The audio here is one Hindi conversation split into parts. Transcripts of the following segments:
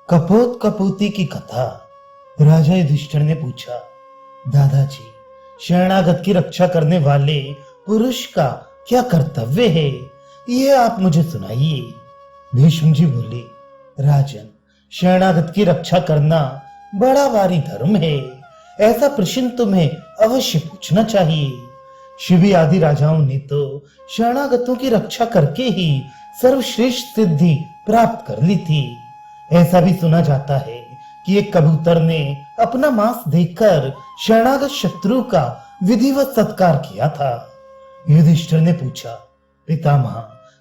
कपोत कपोती की कथा। राजा युधिष्ठिर ने पूछा, दादाजी, शरणागत की रक्षा करने वाले पुरुष का क्या कर्तव्य है, ये आप मुझे सुनाइए। भीष्म जी बोले, राजन, शरणागत की रक्षा करना बड़ा भारी धर्म है। ऐसा प्रश्न तुम्हें अवश्य पूछना चाहिए। शिवी आदि राजाओं ने तो शरणागतों की रक्षा करके ही सर्वश्रेष्ठ सिद्धि प्राप्त कर ली थी। ऐसा भी सुना जाता है कि एक कबूतर ने अपना मांस देकर शरणागत शत्रु का विधिवत सत्कार किया था। युधिष्ठिर ने पूछा, पितामह,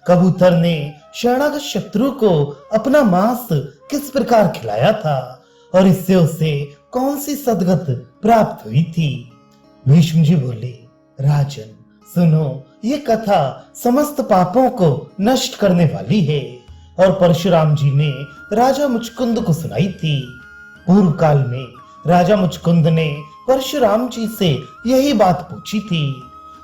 कबूतर ने शरणागत शत्रु को अपना मांस किस प्रकार खिलाया था और इससे उसे कौन सी सद्गत प्राप्त हुई थी? भीष्म जी बोले, राजन, सुनो, ये कथा समस्त पापों को नष्ट करने वाली है और परशुराम जी ने राजा मुचकुंद को सुनाई थी। पूर्व काल में राजा मुचकुंद ने परशुराम जी से यही बात पूछी थी।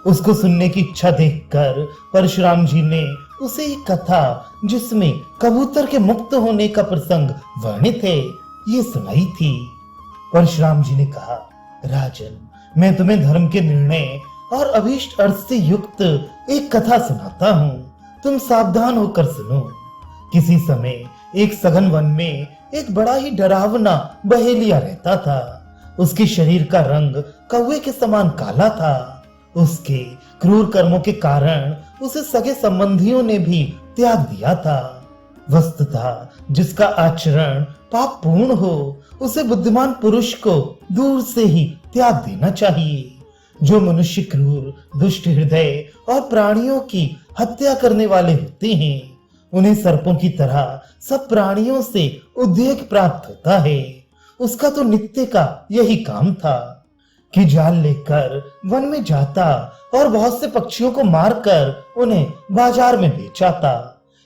उसको सुनने की इच्छा देखकर परशुराम जी ने उसे एक कथा, जिसमें कबूतर के मुक्त होने का प्रसंग वर्णित है, ये सुनाई थी। परशुराम जी ने कहा, राजन, मैं तुम्हें धर्म के निर्णय और अभीष्ट अर्थ से युक्त एक कथा सुनाता हूँ। तुम सावधान होकर सुनो। किसी समय एक सघन वन में एक बड़ा ही डरावना बहेलिया रहता था। उसके शरीर का रंग कौवे के समान काला था। उसके क्रूर कर्मों के कारण उसे सगे संबंधियों ने भी त्याग दिया था। वस्तुतः जिसका आचरण पाप पूर्ण हो, उसे बुद्धिमान पुरुष को दूर से ही त्याग देना चाहिए। जो मनुष्य क्रूर, दुष्ट हृदय और प्राणियों की हत्या करने वाले होते हैं, उन्हें सर्पों की तरह सब प्राणियों से उद्वेग प्राप्त होता है। उसका तो नित्य का यही काम था कि जाल लेकर वन में जाता और बहुत से पक्षियों को मारकर उन्हें बाजार में बेचाता।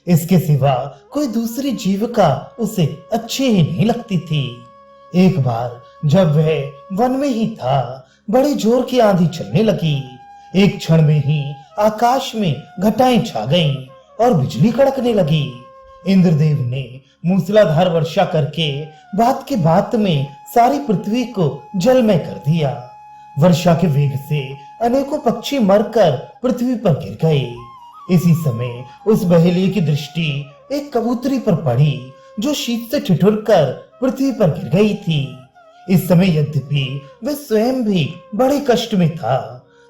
इसके सिवा कोई दूसरी जीविका उसे अच्छी ही नहीं लगती थी। एक बार जब वह वन में ही था, बड़ी जोर की आंधी चलने लगी। एक क्षण में ही आकाश में घटाएं छा गईं और बिजली कड़कने लगी। इंद्रदेव ने मूसलाधार वर्षा करके बात के बात में सारी पृथ्वी को जलमय कर दिया। वर्षा के वेग से अनेकों पक्षी मरकर पृथ्वी पर गिर गए। इसी समय उस बहेलिये की दृष्टि एक कबूतरी पर पड़ी, जो शीत से ठिठुरकर पृथ्वी पर गिर गई थी। इस समय यद्यपि वह स्वयं भी बड़े कष्ट में था,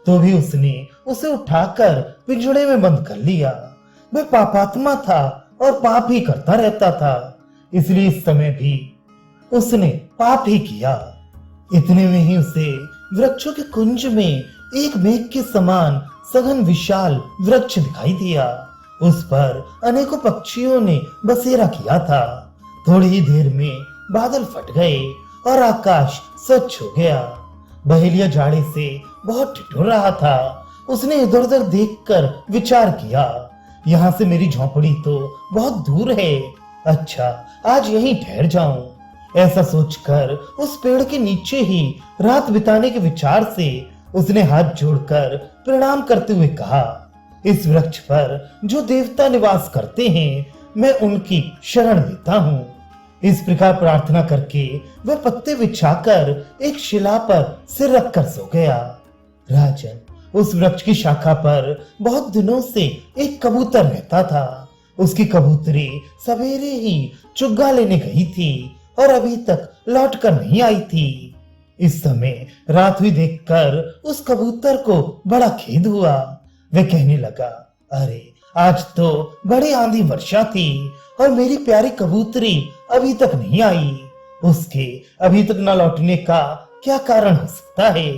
तो भी उसने उसे उठाकर पिंजड़े में बंद कर लिया। वह पापात्मा था और पाप ही करता रहता था, इसलिए इस समय भी उसने पाप ही किया। इतने में ही उसे वृक्षों के कुंज में एक मेघ के समान सघन विशाल वृक्ष दिखाई दिया। उस पर अनेकों पक्षियों ने बसेरा किया था। थोड़ी ही देर में बादल फट गए और आकाश स्वच्छ हो गया। बहेलिया जाड़े से बहुत ठिठुर रहा था। उसने इधर उधर देखकर विचार किया, यहाँ से मेरी झोंपड़ी तो बहुत दूर है। अच्छा, आज यहीं ठहर जाऊं। ऐसा सोचकर उस पेड़ के नीचे ही रात बिताने के विचार से उसने हाथ जोड़कर प्रणाम करते हुए कहा, इस वृक्ष पर जो देवता निवास करते हैं, मैं उनकी शरण लेता हूँ। इस प्रकार प्रार्थना करके वह पत्ते बिछाकर एक शिला पर सिर रखकर सो गया। राजन, उस वृक्ष की शाखा पर बहुत दिनों से एक कबूतर रहता था। उसकी कबूतरी सवेरे ही चुग्गा लेने गई थी और अभी तक लौट कर नहीं आई थी। इस समय रात हुई देखकर उस कबूतर को बड़ा खेद हुआ। वह कहने लगा, अरे, आज तो बड़ी आंधी वर्षा थी और मेरी प्यारी कबूतरी अभी तक नहीं आई। उसके अभी तक न लौटने का क्या कारण हो सकता है?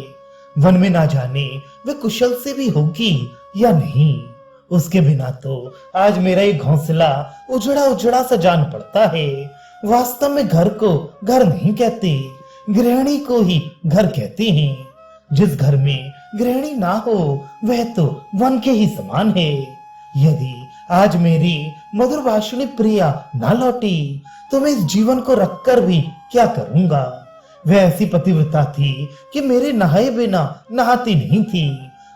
वन में ना जाने वे कुशल से भी होगी या नहीं। उसके बिना तो आज मेरा ये घोंसला उजड़ा उजड़ा सा जान पड़ता है। वास्तव में घर को घर नहीं कहते, गृहिणी को ही घर कहते हैं। जिस घर में गृहिणी ना हो, वह तो वन के ही समान है। यदि आज मेरी मधुर भाषिणी प्रिया ना लौटी, तो मैं इस जीवन को रखकर भी क्या करूंगा। वह ऐसी पतिव्रता थी कि मेरे नहाए बिना नहाती नहीं थी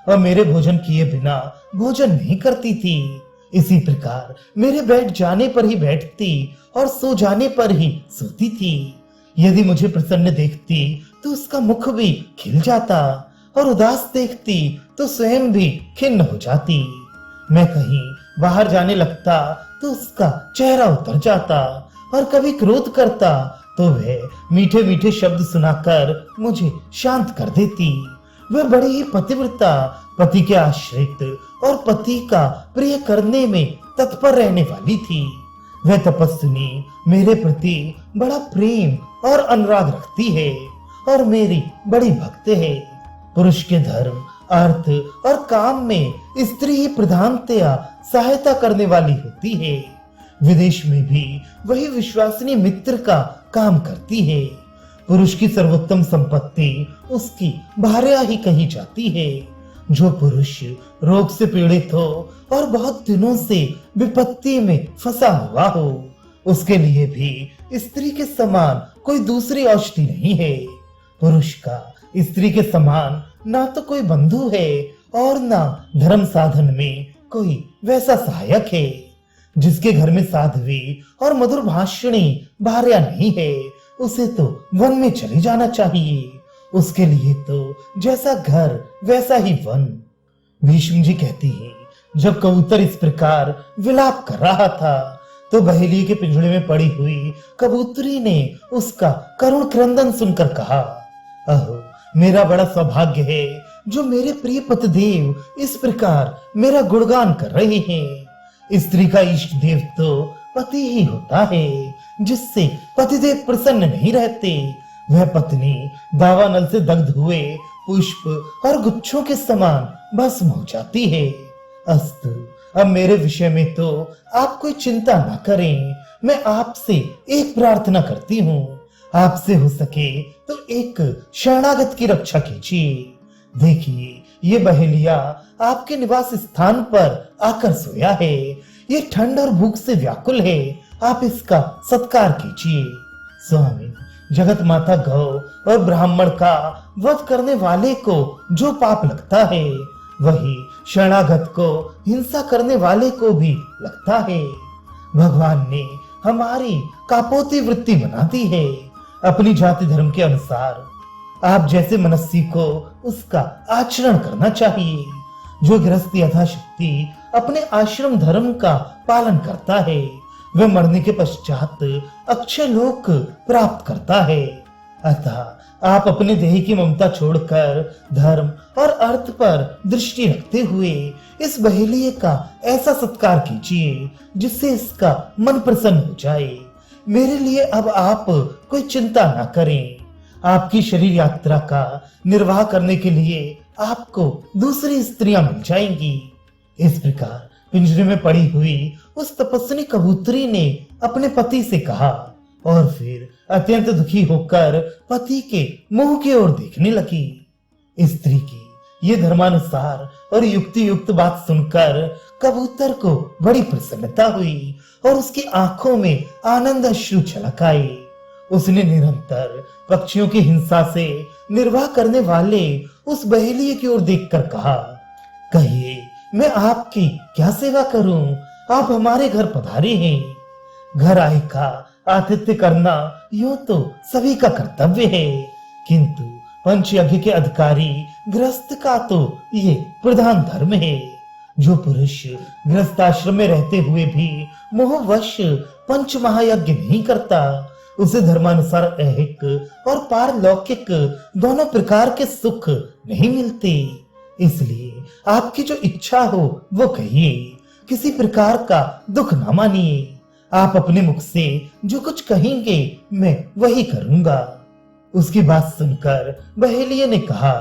और मेरे भोजन किए बिना भोजन नहीं करती थी। इसी प्रकार मेरे बैठ जाने पर ही बैठती और सो जाने पर ही सोती थी। यदि मुझे प्रसन्न देखती तो उसका मुख भी खिल जाता और उदास देखती तो स्वयं भी खिन्न हो जाती। मैं कहीं बाहर जाने लगता तो उसका चेहरा उतर जाता और कभी क्रोध करता तो वह मीठे मीठे शब्द सुनाकर मुझे शांत कर देती। वह बड़ी ही पतिव्रता, पति के आश्रित और पति का प्रिय करने में तत्पर रहने वाली थी। वह तपस्विनी मेरे प्रति बड़ा प्रेम और अनुराग रखती है और मेरी बड़ी भक्त है। पुरुष के धर्म, अर्थ और काम में स्त्री ही प्रधानतया सहायता करने वाली होती है। विदेश में भी वही विश्वसनीय मित्र का काम करती है। पुरुष की सर्वोत्तम संपत्ति उसकी भार्या ही कही जाती है। जो पुरुष रोग से पीड़ित हो और बहुत दिनों से विपत्ति में फंसा हुआ हो, उसके लिए भी स्त्री के समान कोई दूसरी औषधि नहीं है। पुरुष का स्त्री के समान ना तो कोई बंधु है और ना धर्म साधन में कोई वैसा सहायक है। जिसके घर में साध्वी और मधुर भाषणी भार्या नहीं है, उसे तो वन में चले जाना चाहिए। उसके लिए तो जैसा घर वैसा ही वन। भीष्म जी कहती हैं, जब कबूतर इस प्रकार विलाप कर रहा था तो बहेलिये के पिंजड़े में पड़ी हुई कबूतरी ने उसका करुण क्रंदन सुनकर कहा, अहो मेरा बड़ा सौभाग्य है जो मेरे प्रिय पतिदेव इस प्रकार मेरा गुणगान कर रहे हैं। स्त्री का इष्ट देव तो पति ही होता है। जिससे पतिदेव प्रसन्न नहीं रहते, वह पत्नी दावानल से दग्ध हुए पुष्प और गुच्छों के समान भस्म हो जाती है। अस्तु, अब मेरे विषय में तो आप कोई चिंता न करें। मैं आपसे एक प्रार्थना करती हूँ, आपसे हो सके तो एक शरणागत की रक्षा कीजिए। देखिए, ये बहेलिया आपके निवास स्थान पर आकर सोया है। ये ठंड और भूख से व्याकुल है, आप इसका सत्कार कीजिए। स्वामी, जगत माता गौ और ब्राह्मण का वध करने वाले को जो पाप लगता है, वही शरणागत को हिंसा करने वाले को भी लगता है। भगवान ने हमारी कापोती वृत्ति बना दी है। अपनी जाति धर्म के अनुसार आप जैसे मनस्वी को उसका आचरण करना चाहिए। जो गृहस्थ यथाशक्ति अपने आश्रम धर्म का पालन करता है, वह मरने के पश्चात अक्षय लोक प्राप्त करता है। अतः आप अपने देह की ममता छोड़कर धर्म और अर्थ पर दृष्टि रखते हुए इस बहेलिये का ऐसा सत्कार कीजिए जिससे इसका मन प्रसन्न हो जाए। मेरे लिए अब आप कोई चिंता न करें। आपकी शरीर यात्रा का निर्वाह करने के लिए आपको दूसरी स्त्रियां मिल जाएंगी। इस प्रकार पिंजरे में पड़ी हुई उस तपस्विनी कबूतरी ने अपने पति से कहा और फिर अत्यंत दुखी होकर पति के मुंह की ओर देखने लगी। स्त्री की ये धर्मानुसार और युक्ति युक्त बात सुनकर कबूतर को बड़ी प्रसन्नता हुई और उसकी आंखों में आनंद अश्रु छलक आए। उसने निरंतर पक्षियों की हिंसा से निर्वाह करने वाले उस बहेलिये की ओर देखकर कहा, कहिए मैं आपकी क्या सेवा करूं? आप हमारे घर पधारे हैं। घर आए का आतिथ्य करना यूं तो सभी का कर्तव्य है, किंतु पंचयज्ञ के अधिकारी गृहस्थ का तो ये प्रधान धर्म है। जो पुरुष गृहस्थ आश्रम में रहते हुए भी मोहवश पंच महायज्ञ नहीं करता, उसे धर्मानुसार ऐहिक और पारलौकिक दोनों प्रकार के सुख नहीं मिलते। इसलिए आपकी जो इच्छा हो वो कहिए, किसी प्रकार का दुख ना मानिए। आप अपने मुख से जो कुछ कहेंगे मैं वही करूंगा। उसकी बात सुनकर बहेलिये ने कहा,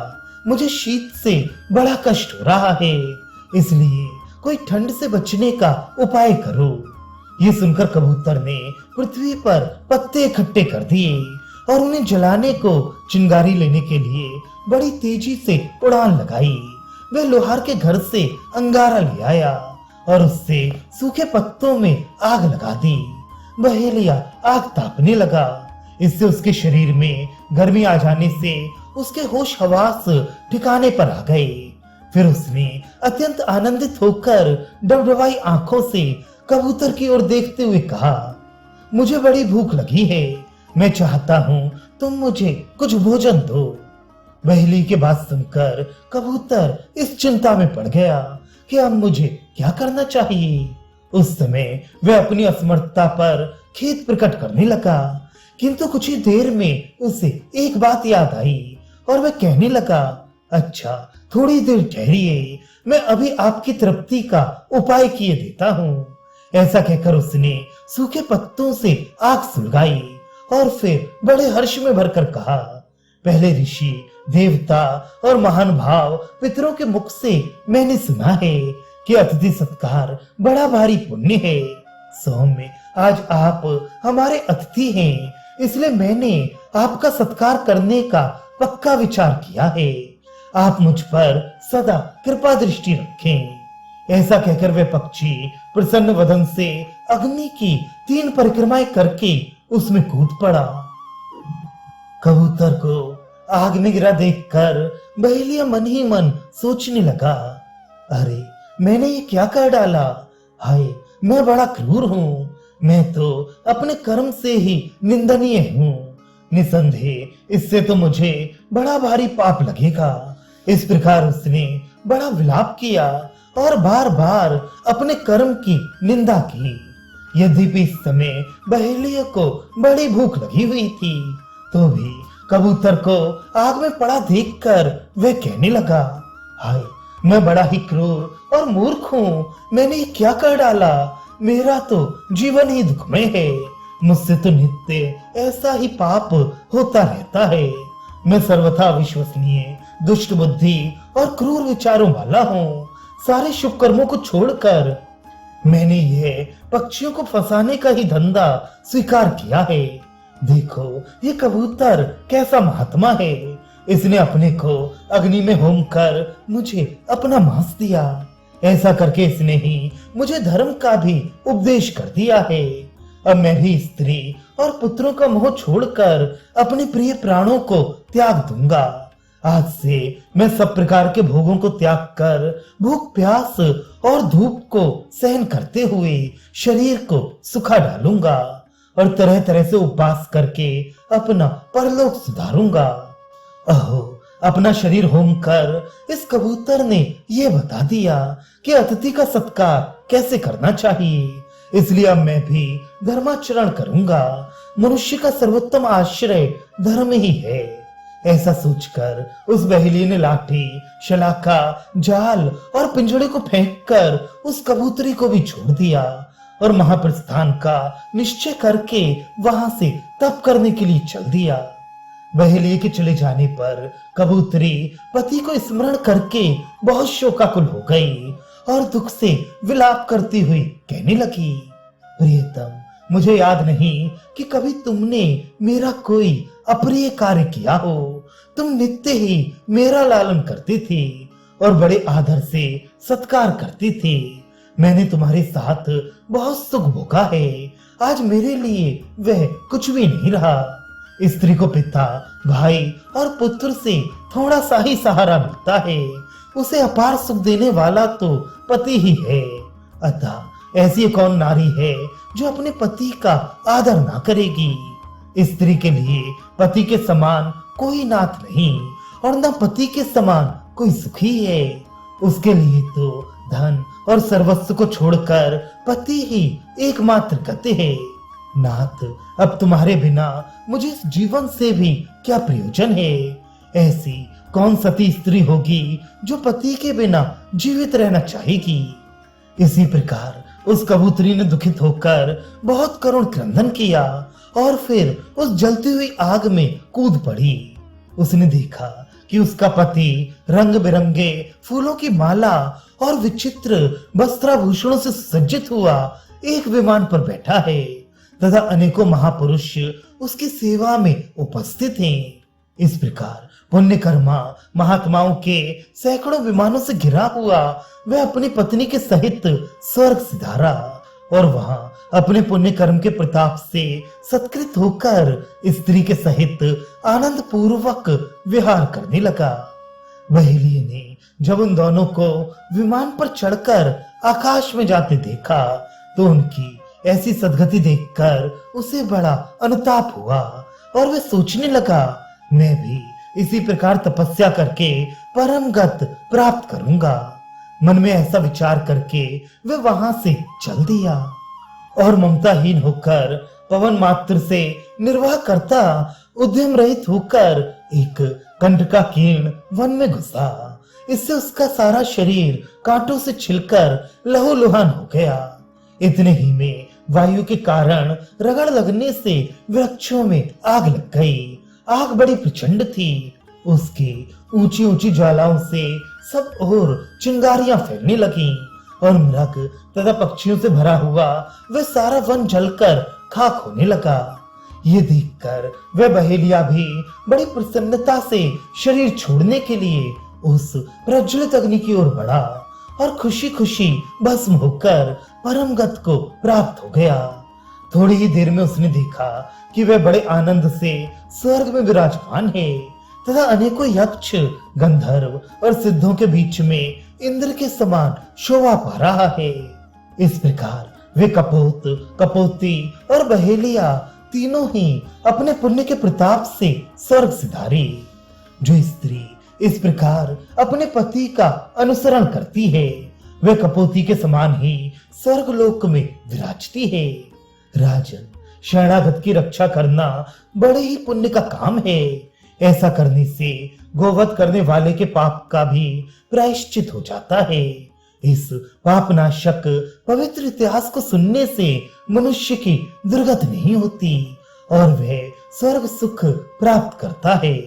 मुझे शीत से बड़ा कष्ट हो रहा है, इसलिए कोई ठंड से बचने का उपाय करो। ये सुनकर कबूतर ने पृथ्वी पर पत्ते इकट्ठे कर दिए और उन्हें जलाने को चिंगारी लेने के लिए बड़ी तेजी से उड़ान लगाई। वह लोहार के घर से अंगारा ले आया और उससे सूखे पत्तों में आग लगा दी। बहेलिया आग तापने लगा। इससे उसके शरीर में गर्मी आ जाने से उसके होश हवास ठिकाने पर आ गए। फिर उसने अत्यंत आनंदित होकर डबडबाई आंखों से कबूतर की ओर देखते हुए कहा, मुझे बड़ी भूख लगी है, मैं चाहता हूं तुम मुझे कुछ भोजन दो। बहेली की बात सुनकर कबूतर इस चिंता में पड़ गया कि अब मुझे क्या करना चाहिए। उस समय वह अपनी असमर्थता पर खेद प्रकट करने लगा, किंतु कुछ ही देर में उसे एक बात याद आई और वह कहने लगा, अच्छा थोड़ी देर ठहरिए, मैं अभी आपकी तृप्ति का उपाय किए देता हूँ। ऐसा कहकर उसने सूखे पत्तों से आग सुलगाई और फिर बड़े हर्ष में भरकर कहा, पहले ऋषि, देवता और महान भाव पितरों के मुख से मैंने सुना है कि अतिथि सत्कार बड़ा भारी पुण्य है। सौम्य, आज आप हमारे अतिथि हैं, इसलिए मैंने आपका सत्कार करने का पक्का विचार किया है। आप मुझ पर सदा कृपा दृष्टि रखें। ऐसा कहकर वह पक्षी प्रसन्न वदन से अग्नि की 3 परिक्रमाएं करके उसमें कूद पड़ा। कबूतर को आग में गिरा देखकर बहेलिया मन ही मन सोचने लगा, अरे मैंने ये क्या कर डाला, हाय मैं बड़ा क्रूर हूँ, मैं तो अपने कर्म से ही निंदनीय हूँ। निसंदेह इससे तो मुझे बड़ा भारी पाप लगेगा। इस प्रकार उसने बड़ा विलाप किया और बार बार अपने कर्म की निंदा की। यद्यपि इस समय बहेलिया को बड़ी भूख लगी हुई थी, तो भी कबूतर को आग में पड़ा देखकर वह कहने लगा, हाय मैं बड़ा ही क्रूर और मूर्ख हूँ, मैंने ये क्या कर डाला, मेरा तो जीवन ही दुखमय है, मुझसे तो नित्य ऐसा ही पाप होता रहता है। मैं सर्वथा अविश्वसनीय, दुष्ट बुद्धि और क्रूर विचारों वाला हूँ। सारे शुभ कर्मों को छोड़कर मैंने यह पक्षियों को फंसाने का ही धंधा स्वीकार किया है। देखो ये कबूतर कैसा महात्मा है, इसने अपने को अग्नि में होम कर मुझे अपना मांस दिया। ऐसा करके इसने ही मुझे धर्म का भी उपदेश कर दिया है। अब मैं भी स्त्री और पुत्रों का मोह छोड़कर अपने प्रिय प्राणों को त्याग दूंगा। आज से मैं सब प्रकार के भोगों को त्याग कर भूख, प्यास और धूप को सहन करते हुए शरीर को सुखा डालूंगा और तरह तरह से उपवास करके अपना परलोक सुधारूंगा। अहो, अपना शरीर होम कर इस कबूतर ने यह बता दिया कि अतिथि का सत्कार कैसे करना चाहिए, इसलिए अब मैं भी धर्माचरण करूंगा। मनुष्य का सर्वोत्तम आश्रय धर्म ही है। ऐसा सोचकर उस बहेली ने लाठी, शलाका, जाल और पिंजड़े को फेंककर उस कबूतरी को भी छोड़ दिया और महाप्रस्थान का निश्चय करके वहां से तप करने के लिए चल दिया। बहेलिए के चले जाने पर कबूतरी पति को स्मरण करके बहुत शोकाकुल हो गई और दुख से विलाप करती हुई कहने लगी, प्रियतम, मुझे याद नहीं कि कभी तुमने मेरा कोई अप्रिय कार्य किया हो। तुम नित्य ही मेरा लालन करती थी और बड़े आदर से सत्कार करती थी। मैंने तुम्हारे साथ बहुत सुख भोगा है। आज मेरे लिए वह कुछ भी नहीं रहा। स्त्री को पिता, भाई और पुत्र से थोड़ा सा ही सहारा मिलता है। उसे अपार सुख देने वाला तो पति ही है। अतः ऐसी कौन नारी है जो अपने पति का आदर ना करेगी। स्त्री के लिए पति के समान कोई नाथ नहीं और न पति के समान कोई सुखी है। उसके लिए तो धन और सर्वस्व को छोड़कर पति ही एकमात्र गति है। नाथ, अब तुम्हारे बिना मुझे इस जीवन से भी क्या प्रयोजन है। ऐसी कौन सती स्त्री होगी जो पति के बिना जीवित रहना चाहेगी। इसी प्रकार उस कबूतरी ने दुखित होकर बहुत करुण क्रंदन किया और फिर उस जलती हुई आग में कूद पड़ी। उसने देखा कि उसका पति रंग बिरंगे फूलों की माला और विचित्र वस्त्राभूषणों से सज्जित हुआ एक विमान पर बैठा है तथा अनेकों महापुरुष उसकी सेवा में उपस्थित हैं। इस प्रकार पुण्यकर्मा महात्माओं के सैकड़ों विमानों से घिरा हुआ वह अपनी पत्नी के सहित स्वर्ग सिधारा और वहां अपने पुण्य कर्म के प्रताप से सत्कृत होकर स्त्री के सहित आनंद पूर्वक विहार करने लगा। बहेलिये ने जब उन दोनों को विमान पर चढ़कर आकाश में जाते देखा तो उनकी ऐसी सदगति देखकर उसे बड़ा अनुताप हुआ और वह सोचने लगा, मैं भी इसी प्रकार तपस्या करके परम गत प्राप्त करूंगा। मन में ऐसा विचार करके वह वहां से चल दिया और ममताहीन होकर पवन मात्र से निर्वाह करता उद्यम रहित होकर एक कंटकाकीर्ण वन में घुसा। इससे उसका सारा शरीर कांटों से छिलकर लहूलुहान हो गया। इतने ही में वायु के कारण रगड़ लगने से वृक्षों में आग लग गई। आग बड़ी प्रचंड थी, उसकी ऊंची ऊंची ज्वालाओं से सब ओर चिंगारियां फैलने लगी और मृग तथा पक्षियों से भरा हुआ वह सारा वन जलकर खाक होने लगा। ये देखकर वह बहेलिया भी बड़ी प्रसन्नता से शरीर छोड़ने के लिए उस प्रज्वलित अग्नि की ओर बढ़ा और खुशी खुशी भस्म होकर परम गत को प्राप्त हो गया। थोड़ी ही देर में उसने देखा कि वह बड़े आनंद से स्वर्ग में विराजमान है तथा अनेकों यक्ष, गंधर्व और सिद्धों के बीच में इंद्र के समान शोभा पा रहा है। इस प्रकार वे कपोत, कपोती और बहेलिया तीनों ही अपने पुण्य के प्रताप से स्वर्ग सिधारी। जो स्त्री इस प्रकार अपने पति का अनुसरण करती है वह कपोती के समान ही स्वर्ग लोक में विराजती है। राजन, शरणागत की रक्षा करना बड़े ही पुण्य का काम है। ऐसा करने से गोवध करने वाले के पाप का भी प्रायश्चित हो जाता है। इस पापनाशक पवित्र इतिहास को सुनने से मनुष्य की दुर्गति नहीं होती और वह स्वर्ग सुख प्राप्त करता है।